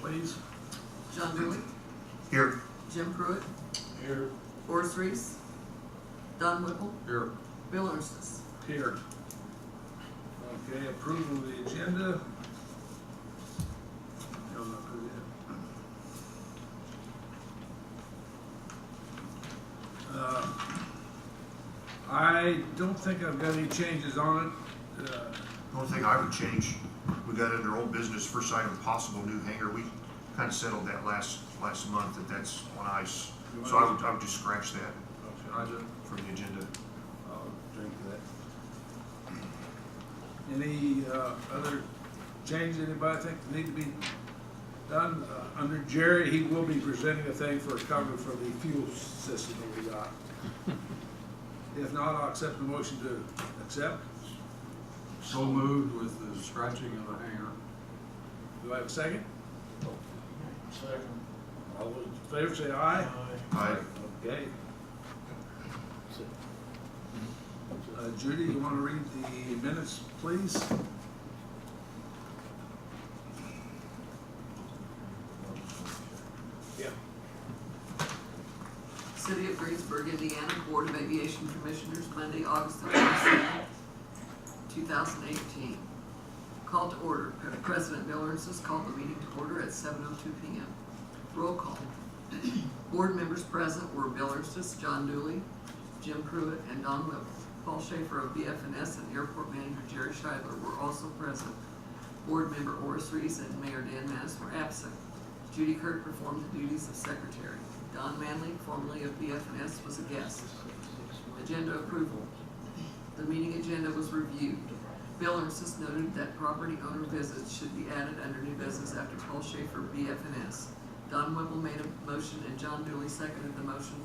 please. John Dooley, Here. Jim Pruitt, Here. Forrest Reese, Don Whipple, Here. Bill Ernst. Here. Okay, approval of the agenda. No, not approved yet. I don't think I've got any changes on it. The only thing I would change, we got under old business, first item, possible new hangar. We kind of settled that last month that that's on ice. So I would just scratch that from the agenda. I'll drink that. Any other changes anybody think need to be done? Under Jerry, he will be presenting a thing for a cover for the fuel system that we got. If not, I'll accept the motion to accept. So moved with the scratching of the hanger. Do I have a second? Second. All those in favor say aye. Aye. Okay. Judy, you want to read the minutes, please? Yeah. City of Greensburg, Indiana, Board of Aviation Commissioners, Monday, August the 27th, 2018. Call to order. President Bill Ernst has called the meeting to order at 7:02 p.m. Roll call. Board members present were Bill Ernst, John Dooley, Jim Pruitt, and Don Whipple. Paul Shaffer of BF&S and Airport Manager Jerry Scheidler were also present. Board member Forrest Reese and Mayor Dan Manis were absent. Judy Kirk performed the duties of secretary. Don Manley, formerly of BF&S, was a guest. Agenda approval. The meeting agenda was reviewed. Bill Ernst noted that property owner visits should be added under new business after Paul Shaffer, BF&S. Don Whipple made a motion and John Dooley seconded the motion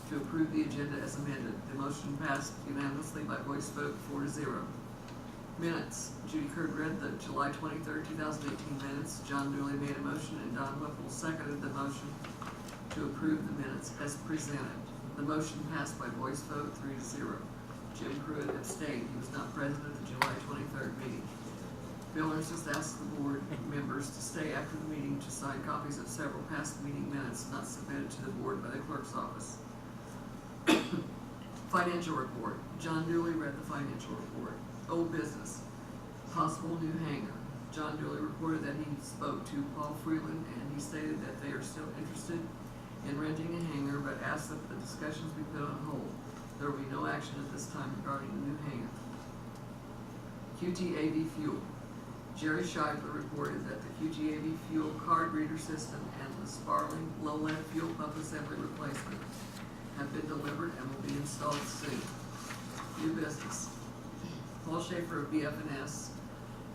to approve the agenda as amended. The motion passed unanimously by voice vote 4-0. Minutes. Judy Kirk read the July 23rd, 2018 minutes. John Dooley made a motion and Don Whipple seconded the motion to approve the minutes as presented. The motion passed by voice vote 3-0. Jim Pruitt abstained. He was not present at the July 23rd meeting. Bill Ernst asked the board members to stay after the meeting to sign copies of several past meeting minutes not submitted to the board by the clerk's office. Financial report. John Dooley read the financial report. Old business. Possible new hangar. John Dooley reported that he spoke to Paul Freeland and he stated that they are still interested in renting a hangar but asked that the discussions be put on hold. There will be no action at this time regarding the new hangar. QTAV fuel. Jerry Scheidler reported that the QTAV fuel card reader system and the Sparling low-lead fuel pump assembly replacement have been delivered and will be installed soon. New business. Paul Shaffer of BF&S.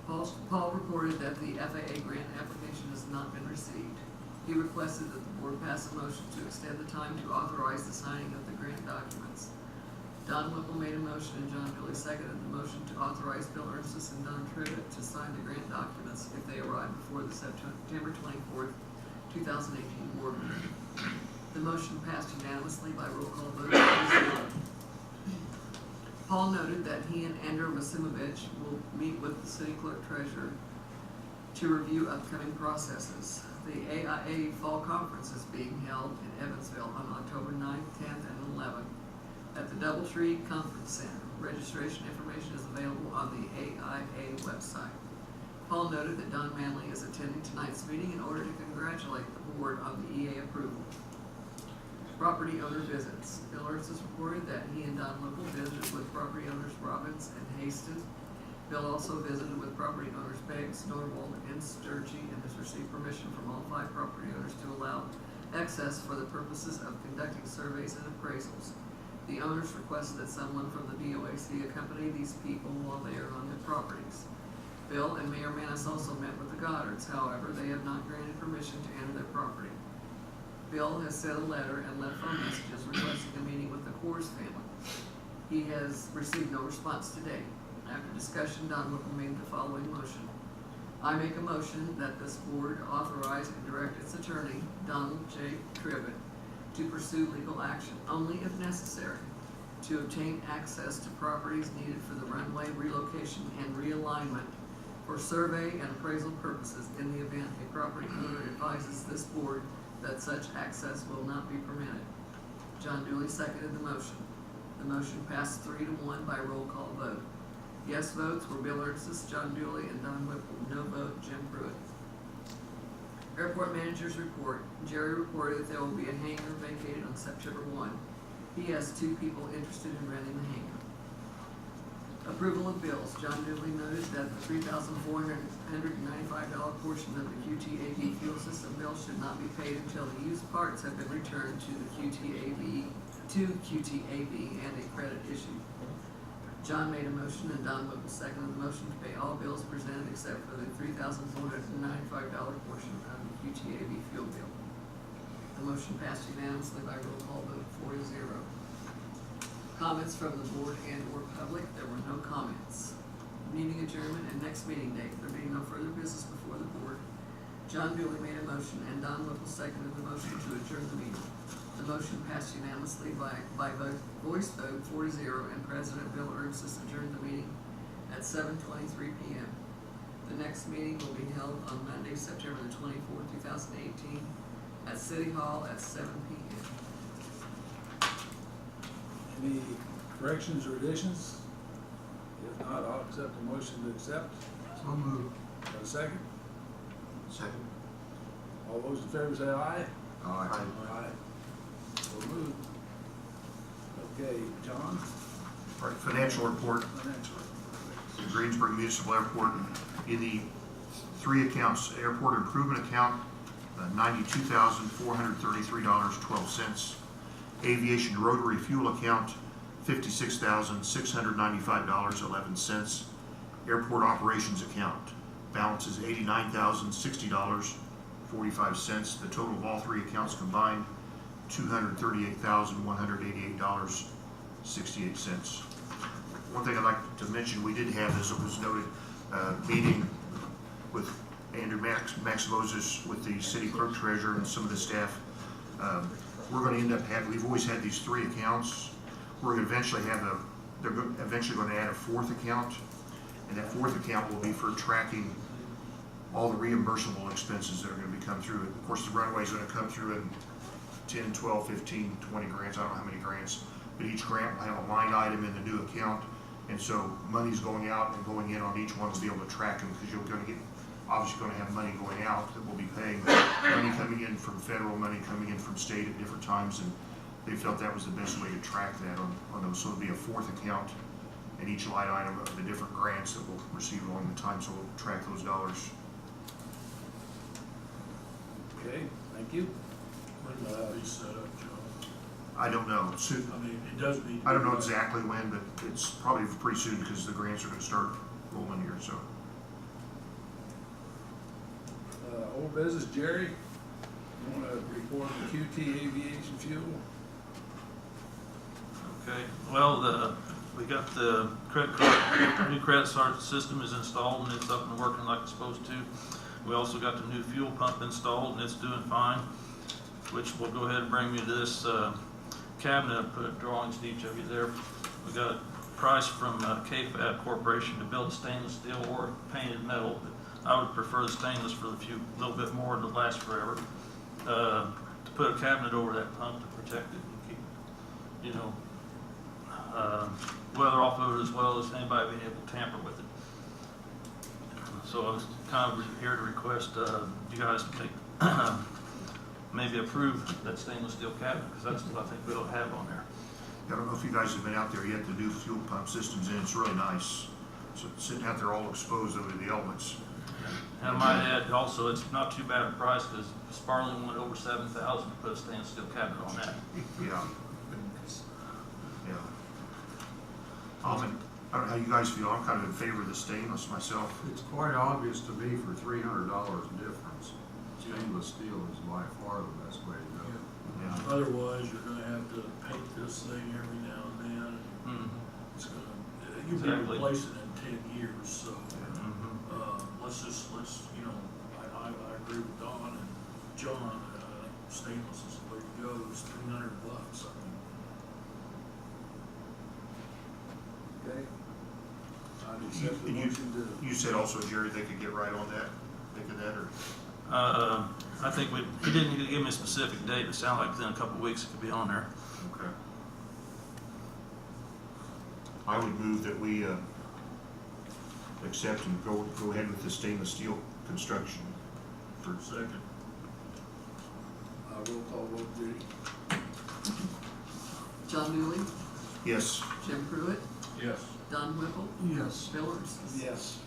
Paul reported that the FAA grant application has not been received. He requested that the board pass a motion to extend the time to authorize the signing of the grant documents. Don Whipple made a motion and John Dooley seconded the motion to authorize Bill Ernst and Don Pruitt to sign the grant documents if they arrive before the September 24th, 2018 board meeting. The motion passed unanimously by roll call vote. Paul noted that he and Andrew Masimovich will meet with the city clerk treasurer to review upcoming processes. The AIA Fall Conference is being held in Evansville on October 9th, 10th, and 11th at the Doubletree Conference Center. Registration information is available on the AIA website. Paul noted that Don Manley is attending tonight's meeting in order to congratulate the board on the EA approval. Property owner visits. Bill Ernst reported that he and Don Whipple visited with property owners Robbins and Haston. Bill also visited with property owners Beggs, Norwald, and Sturgey and has received permission from all 5 property owners to allow access for the purposes of conducting surveys and appraisals. The owners requested that someone from the BOAC accompany these people while they are on their properties. Bill and Mayor Manis also met with the Goddards. However, they have not granted permission to enter their property. Bill has sent a letter and left phone messages requesting a meeting with the Coors family. He has received no response today. After discussion, Don Whipple made the following motion. I make a motion that this board authorize and direct its attorney, Donald J. Tribbett, to pursue legal action, only if necessary, to obtain access to properties needed for the runway relocation and realignment for survey and appraisal purposes in the event a property owner advises this board that such access will not be permitted. John Dooley seconded the motion. The motion passed 3-1 by roll call vote. Yes votes were Bill Ernstis, John Dooley, and Don Whipple. No vote, Jim Pruitt. Airport Manager's Report. Jerry reported that there will be a hangar vacated on September 1. He has 2 people interested in renting the hangar. Approval of bills. John Dooley noted that the $3,495 portion of the QTAB fuel system bill should not be paid until the used parts have been returned to the QTAB and a credit issued. John made a motion and Don Whipple seconded the motion to pay all bills presented except for the $3,495 portion of the QTAB fuel bill. The motion passed unanimously by roll call vote 4-0. Comments from the board and or public? There were no comments. Meeting adjournment and next meeting date. There being no further business before the board, John Dooley made a motion and Don Whipple seconded the motion to adjourn the meeting. The motion passed unanimously by voice vote 4-0, and President Bill Ernstis adjourned the meeting at 7:23 p.m. The next meeting will be held on Monday, September the 24th, 2018 at City Hall at 7 p.m. Any corrections or additions? If not, I'll accept the motion to accept. So moved. Got a second? Second. All those in favor say aye. Aye. Aye. So moved. Okay, John? All right, financial report. Financial. The Greensburg Municipal Airport, in the 3 accounts: airport improvement account, $92,433.12. Aviation rotary fuel account, $56,695.11. Airport operations account, balance is $89,060.45. The total of all 3 accounts combined, $238,188.68. One thing I'd like to mention, we did have, as it was noted, meeting with Andrew Maximozis, with the city clerk treasurer and some of the staff. We're going to end up having, we've always had these 3 accounts. We're going to eventually have they're eventually going to add a 4th account, and that 4th account will be for tracking all the reimbursable expenses that are going to be come through. Of course, the runway is going to come through in 10, 12, 15, 20 grants. I don't know how many grants, but each grant will have a line item in the new account, and so money's going out and going in on each one to be able to track them, because you're going to get, obviously going to have money going out that we'll be paying, money coming in from federal, money coming in from state at different times, and they felt that was the best way to track that on those. So it'll be a 4th account in each line item of the different grants that we'll receive along the time, so we'll track those dollars. Okay, thank you. When will that be set up, Joe? I don't know. Soon. I mean, it does need. I don't know exactly when, but it's probably pretty soon, because the grants are going to start rolling here, so. Old business, Jerry, you want to report the QT Aviation Fuel? Okay, well, we got the credit card, new credit card system is installed and it's up and working like it's supposed to. We also got the new fuel pump installed and it's doing fine, which will go ahead and bring me to this cabinet. I put drawings to each of you there. We got a price from KFAB Corporation to build stainless steel or painted metal. I would prefer the stainless for the few, little bit more to last forever. To put a cabinet over that pump to protect it and keep, weather off of it, as well as anybody being able to tamper with it. So I was kind of here to request you guys to take, maybe approve that stainless steel cabinet, because that's what I think we ought to have on there. I don't know if you guys have been out there yet. The new fuel pump system's in. It's really nice. So it's sitting out there all exposed over the elements. And I might add also, it's not too bad a price, because Sparling went over $7,000 to put a stainless steel cabinet on that. Yeah. Yeah. I don't know how you guys feel. I'm kind of in favor of the stainless myself. It's quite obvious to me for $300 difference. Stainless steel is by far the best way to go. Yeah. Otherwise, you're gonna have to paint this thing every now and then. It's gonna, you'll be Exactly. replacing it in 10 years, so, let's, I agree with Don and John, stainless is the way to go. It's $300, I mean. Okay. I need accept the You- motion to, You said also, Jerry, they could get right on that, think of that, or? I think he didn't give me a specific date. It sounded like within a couple of weeks it could be on there. Okay. I would move that we, accept and go ahead with the stainless steel construction. For a second. roll call vote, Judy. John Newly, Yes. Jim Pruitt, Yes. Don Whipple, Yes. Bill Ursus. Yes.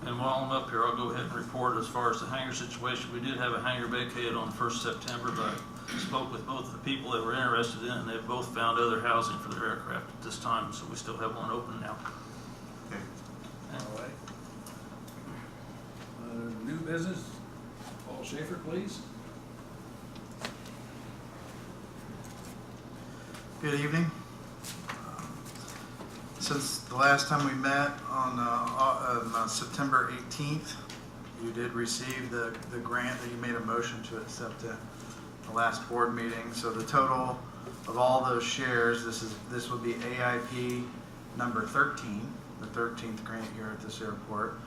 And while I'm up here, I'll go ahead and report as far as the hangar situation. We did have a hangar vacated on 1st September, but I spoke with both of the people that were interested in it, and they've both found other housing for their aircraft at this time, so we still have one open now. Okay. All right. New business, Paul Schaefer, please. Good evening. Since the last time we met on September 18th, you did receive the grant that you made a motion to accept at the last board meeting. So the total of all those shares, this would be AIP number 13, the 13th grant here at this airport.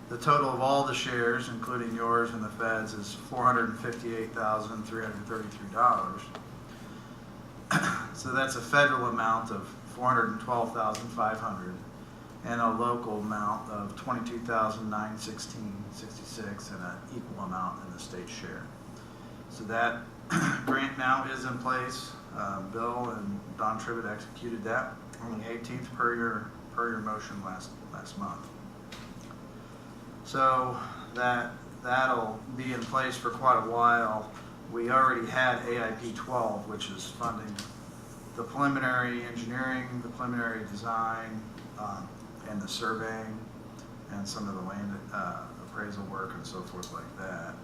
The total of all the shares, including yours and the Fed's, is $458,333. So that's a federal amount of $412,500 and a local amount of $22,916.66 and an equal amount in the state share. So that grant now is in place. Bill and Don Tribbett executed that on the 18th per your motion last month. So that'll be in place for quite a while. We already had AIP 12, which is funding the preliminary engineering, the preliminary design, and the surveying, and some of the land appraisal work and so forth like that.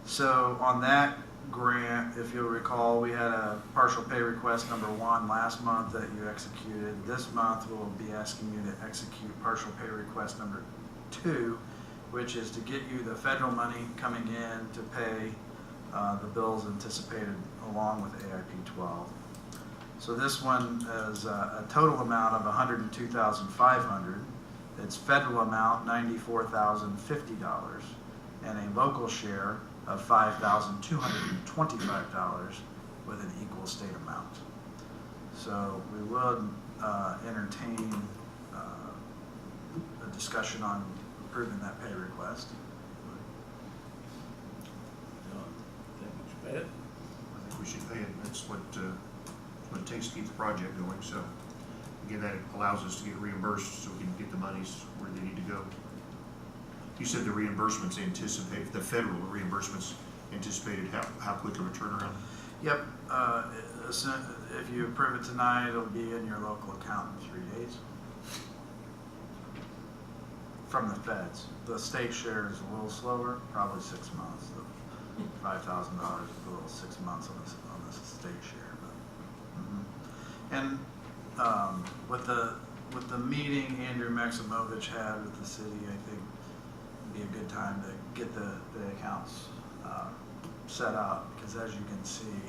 So on that grant, if you'll recall, we had a partial pay request number 1 last month that you executed. This month we'll be asking you to execute partial pay request number 2, which is to get you the federal money coming in to pay the bills anticipated along with AIP 12. So this one is a total amount of $102,500. Its federal amount $94,050, and a local share of $5,225 with an equal state amount. So we would entertain a discussion on approving that pay request. Think we should pay it? I think we should pay it. That's what it takes to keep the project going. So again, that allows us to get reimbursed so we can get the monies where they need to go. You said the reimbursements anticipated, the federal reimbursements anticipated how quick of a turnaround? Yep, if you approve it tonight, it'll be in your local account in 3 days. From the feds. The state share is a little slower, probably 6 months. The $5,000 is a little 6 months on the state share. But, And with the meeting Andrew Maximovich had with the city, I think it'd be a good time to get the accounts set up, because as you can see,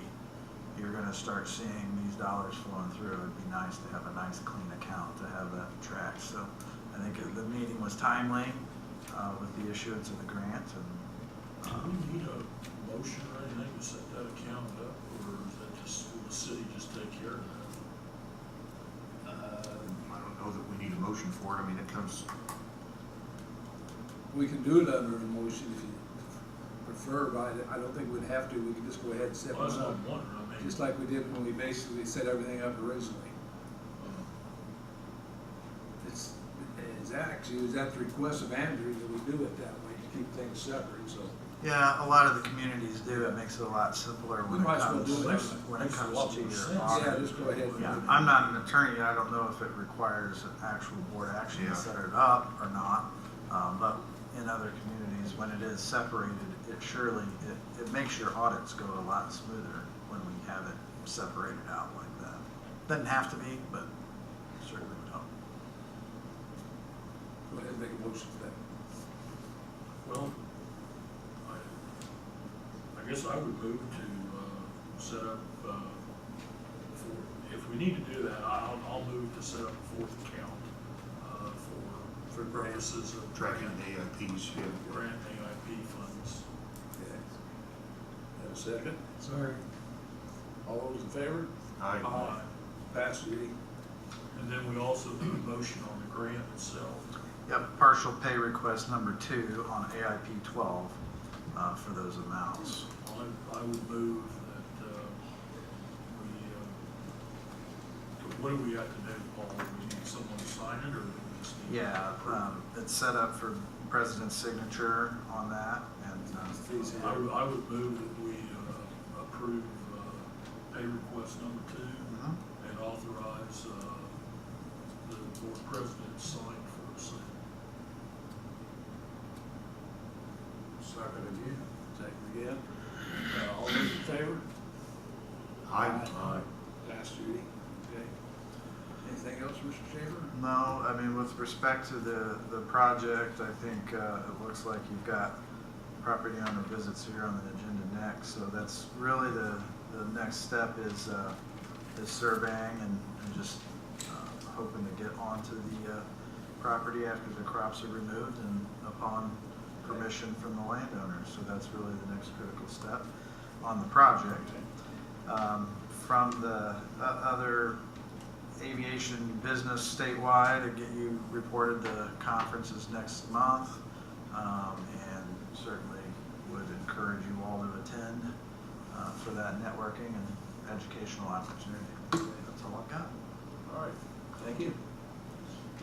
you're going to start seeing these dollars flowing through. It'd be nice to have a nice clean account to have that tracked. So I think the meeting was timely with the issuance of the grant. And Do we need a motion or anything to set that account up, or is that just, will the city just take care of that? I don't know that we need a motion for it. I mean, it comes, We can do it under a motion if you prefer, but I don't think we'd have to. We can just go ahead and set Well, one that's what up, I'm wondering, I mean. just like we did when we basically set everything up originally. It's at the request of Andrew that we do it that way, to keep things separate, so. yeah, a lot of the communities do. It makes it a lot simpler We when might it as well comes do it. when it Makes a comes lot to more your sense. audit. Yeah, just go ahead and do Yeah, it. I'm not an attorney. I don't know if it requires an actual board action Yeah. to set it up or not. But in other communities, when it is separated, it makes your audits go a lot smoother when we have it separated out like that. Doesn't have to be, but certainly would help. Go ahead and make a motion for that. Well, I guess I would move to set up, if we we need to do that, I'll move to set up a fourth account, for purposes of Tracking the AIPs, yeah. grant AIP funds. Okay. Have a second? Sorry. All those in favor? Aye. Pass, Judy. And then we also do a motion on the grant itself. Yep, partial pay request number 2 on AIP 12 for those amounts. I would move that, what do we have to do, Paul? Do we need someone to sign it, or do we just need? Yeah, it's set up for president's signature on that, and I would move that we approve pay request number 2 and authorize the board president to sign for the same. Second again. Second again. All those in favor? Aye. Pass, Judy. Okay. Anything else, Mr. Schaefer? no, I mean, with respect to the project, I think it looks like you've got property owner visits here on the agenda next, so that's really the next step is surveying and just hoping to get onto the property after the crops are removed and upon permission from the landowners. So that's really the next critical step on the project. From the other aviation business statewide, you reported the conferences next month, and certainly would encourage you all to attend for that networking and educational opportunity. That's all I've got. All right, thank you.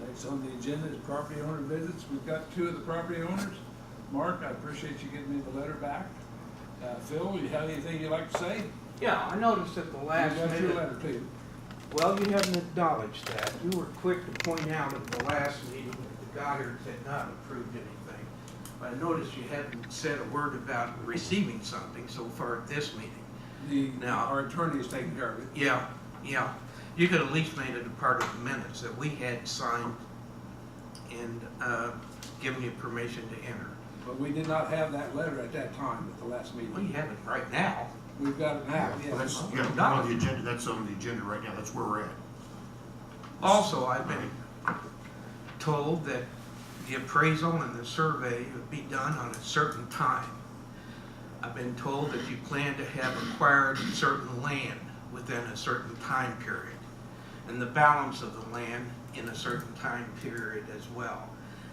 Next on the agenda is property owner visits. We've got 2 of the property owners. Mark, I appreciate you giving me the letter back. Phil, you have anything you'd like to say? Yeah, I noticed at the last You got your minute, letter too. well, you haven't acknowledged that. You were quick to point out at the last meeting that the Goddard's had not approved anything. But I noticed you haven't said a word about receiving something so far at this meeting. Now- Our attorney is taking care of it. Yeah. You could at least made it a part of the minutes that we had signed and given you permission to enter. But we did not have that letter at that time at the last Well, meeting. you have it right now. We've got it now, Well, that's, yes. on the agenda, that's on the agenda right now, that's where we're at. Also, I've been told that the appraisal and the survey would be done on a certain time. I've been told that you plan to have acquired certain land within a certain time period, and the balance of the land in a certain time period as well.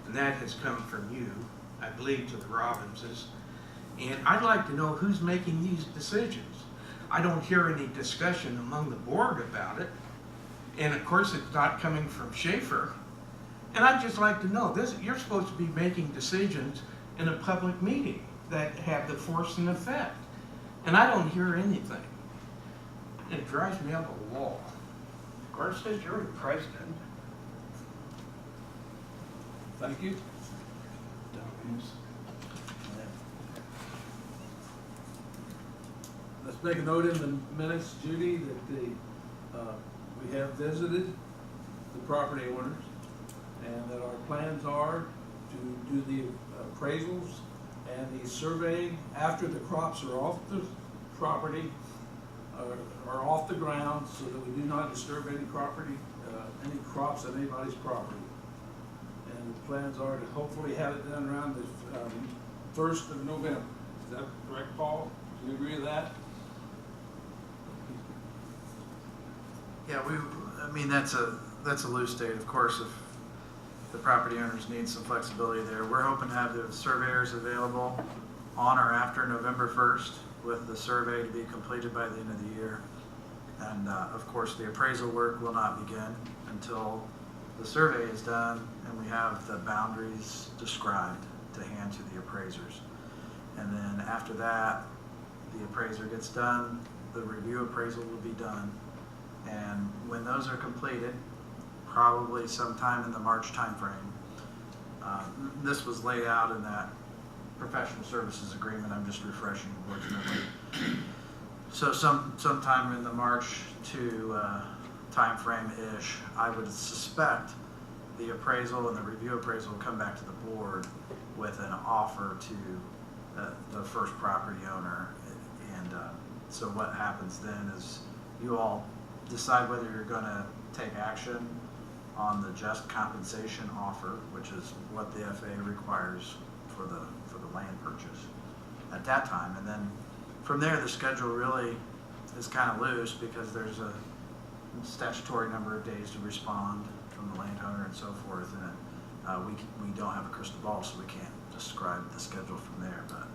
And that has come from you, I believe, to the Robbinses. And I'd like to know who's making these decisions. I don't hear any discussion among the board about it. And of course, it's not coming from Shaffer. And I'd just like to know this, you're supposed to be making decisions in a public meeting that have the force and effect. And I don't hear anything. It drives me up a wall. Of course, says you're the president. Thank you. Let's make a note in the minutes, Judy, that we have visited the property owners and that our plans are to do the appraisals and the surveying after the crops are off the property, are off the ground, so that we do not disturb any property, any crops on anybody's property. And the plans are to hopefully have it done around the 1st of November. Is that correct, Paul? Do you agree with that? Yeah, I mean, that's a loose date. Of course, if the property owners need some flexibility there, we're hoping to have the surveyors available on or after November 1st, with the survey to be completed by the end of the year. And of course, the appraisal work will not begin until the survey is done and we have the boundaries described to hand to the appraisers. And then after that, the appraiser gets done, the review appraisal will be done. And when those are completed, probably sometime in the March timeframe, this was laid out in that professional services agreement. I'm just refreshing the board's memory. So sometime in the March to timeframe-ish, I would suspect the appraisal and the review appraisal will come back to the board with an offer to the first property owner. And so what happens then is you all decide whether you're gonna take action on the just compensation offer, which is what the FAA requires for the land purchase at that time. And then from there, the schedule really is kind of loose because there's a statutory number of days to respond from the landowner and so forth. And we don't have a crystal ball, so we can't describe the schedule from there. But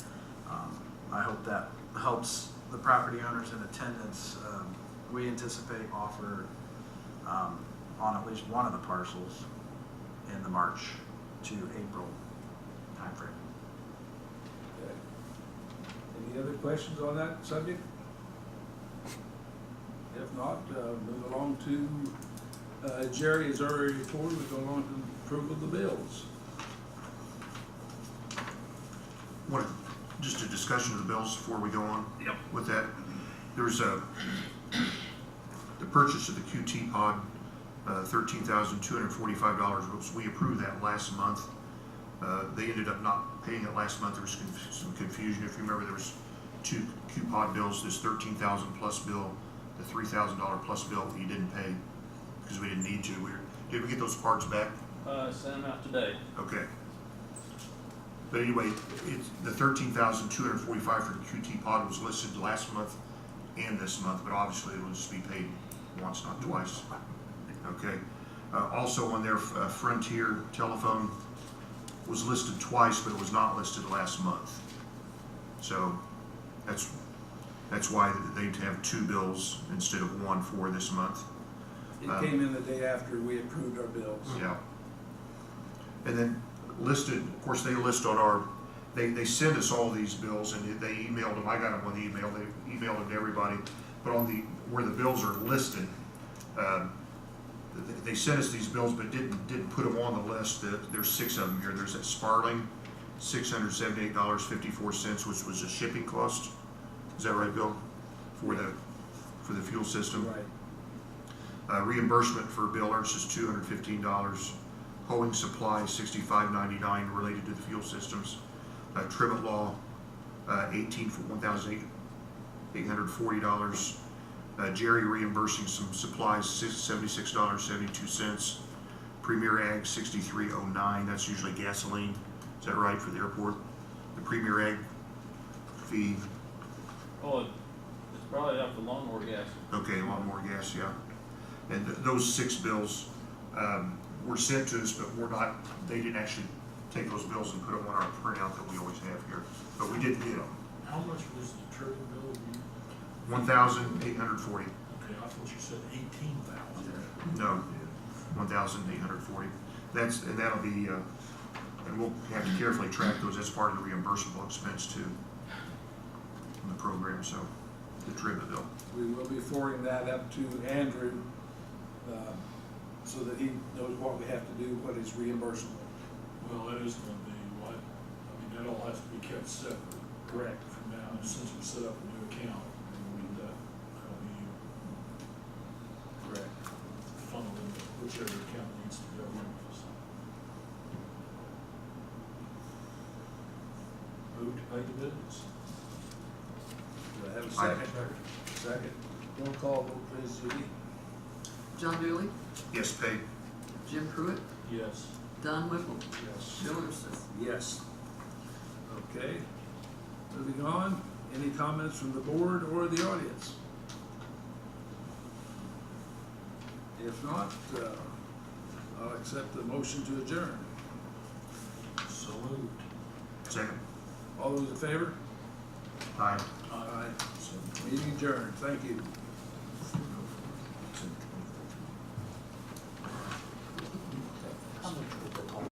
I hope that helps the property owners in attendance. We anticipate offer on at least one of the parcels in the March to April timeframe. Okay. Any other questions on that subject? If not, move along to, Jerry has already reported, we go along to approval of the bills. Just a discussion of the bills before we go on. Yep. With that, there's the purchase of the QT pod, $13,245. We approved that last month. They ended up not paying it last month. There was some confusion. If you remember, there was two Q-Pod bills, this $13,000 plus bill, the $3,000 plus bill that you didn't pay because we didn't need to. Did we get those parts back? Sent them out today. Okay. But anyway, it's the $13,245 for the QT pod was listed last month and this month, but obviously it will just be paid once, not twice. Okay. Also on their Frontier telephone was listed twice, but it was not listed last month. So that's why they have two bills instead of one for this month. It came in the day after we approved our bills. Yeah. And then listed, of course, they list on our, they send us all these bills and they emailed them. I got them on the email. They emailed them to everybody. But on where the bills are listed, they sent us these bills but didn't put them on the list. There's 6 of them here. There's that Sparling, $678.54, which was a shipping cost. Is that right, Bill? For the fuel system. Right. Reimbursement for billers is $215. Holding supply $65.99 related to the fuel systems. Trivet law, $1,840. Jerry reimbursing some supplies, $76.72. Premier Ag, $63.09. That's usually gasoline. Is that right for the airport? The Premier Ag fee. Oh, it's probably up to lawnmower gas. Okay, a lot more gas, yeah. And those 6 bills were sent to us, but they didn't actually take those bills and put them on our printout that we always have here. But we did get them. How much was the triple bill? $1,840. Okay, I thought you said 18,000. No, 1,840. And that'll be, and we'll have to carefully track those as part of the reimbursable expense too in the program, so the trivia bill. We will be forwarding that up to Andrew, so that he knows what we have to do, what is reimbursable. Well, that is going to be what, that all has to be kept separate. Correct. From now, since we set up a new account, that'll be Correct. funneled into whichever account needs to go in. Move to pay the bills. Do I have a second? Second. Roll call vote, please, Judy. John Dooley, Yes, paid. Jim Pruitt, Yes. Don Whipple, Yes. Bill Anderson. Yes. Okay. Moving on, any comments from the board or the audience? If not, I'll accept the motion to adjourn. So moved. Second. All those in favor? Aye. Aye. Meeting adjourned. Thank you.